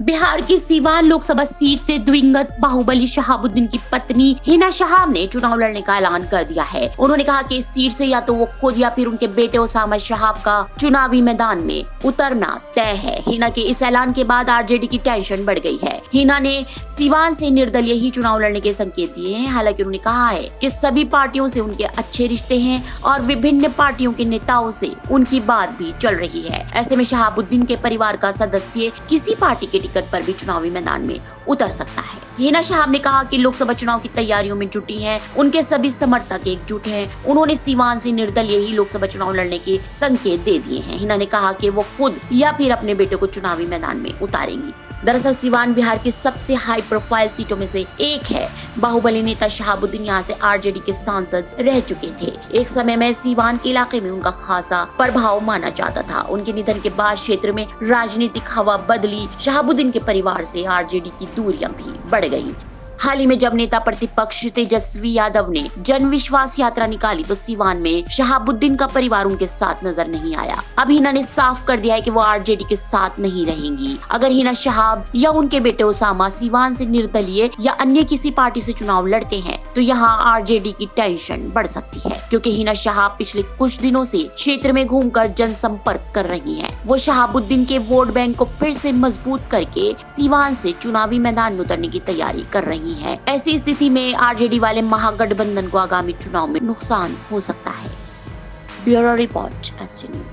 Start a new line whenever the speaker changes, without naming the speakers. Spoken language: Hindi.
बिहार की सीवान लोकसभा सीट से दिवंगत बाहुबली शहाबुद्दीन की पत्नी हिना शहाब ने चुनाव लड़ने का ऐलान कर दिया है। उन्होंने कहा कि इस सीट से या तो वो खुद या फिर उनके बेटे उसामा शहाब का चुनावी मैदान में उतरना तय है। हिना के इस ऐलान के बाद आरजेडी की टेंशन बढ़ गई है। हिना ने सीवान से निर्दलीय ही चुनाव लड़ने के संकेत दिए हैं। हालांकि उन्होंने कहा है कि सभी पार्टियों से उनके अच्छे रिश्ते हैं और विभिन्न पार्टियों के नेताओं से उनकी बात भी चल रही है। ऐसे में शहाबुद्दीन के परिवार का सदस्य किसी पार्टी के टिकट पर भी चुनावी मैदान में उतर सकता है। हिना शहाब ने कहा कि लोकसभा चुनाव की तैयारियों में जुटी हैं, उनके सभी समर्थक एकजुट हैं। उन्होंने सीवान से निर्दलीय ही लोकसभा चुनाव लड़ने के संकेत दे दिए हैं। हिना ने कहा कि वो खुद या फिर अपने बेटे को चुनावी मैदान में उतारेंगी। दरअसल सीवान बिहार की सबसे हाई प्रोफाइल सीटों में से एक है। बाहुबली नेता शहाबुद्दीन यहाँ से आरजेडी के सांसद रह चुके थे। एक समय में सीवान के इलाके में उनका खासा प्रभाव माना जाता था। उनके निधन के बाद क्षेत्र में राजनीतिक हवा बदली। शहाबुद्दीन के परिवार से आरजेडी की दूरियां भी बढ़ गयी। हाल ही में जब नेता प्रतिपक्ष तेजस्वी यादव ने जन विश्वास यात्रा निकाली तो सीवान में शहाबुद्दीन का परिवार उनके साथ नजर नहीं आया। अब हिना ने साफ कर दिया है कि वो आरजेडी के साथ नहीं रहेंगी। अगर हिना शहाब या उनके बेटे उसामा सीवान से निर्दलीय या अन्य किसी पार्टी से चुनाव लड़ते हैं तो यहाँ आरजेडी की टेंशन बढ़ सकती है, क्योंकि हिना शहाब पिछले कुछ दिनों से क्षेत्र में घूमकर जनसंपर्क कर रही हैं। वो शहाबुद्दीन के वोट बैंक को फिर से मजबूत करके सीवान से चुनावी मैदान में उतरने की तैयारी कर रही है। ऐसी स्थिति में आरजेडी वाले महागठबंधन को आगामी चुनाव में नुकसान हो सकता है। Bureau report ST news.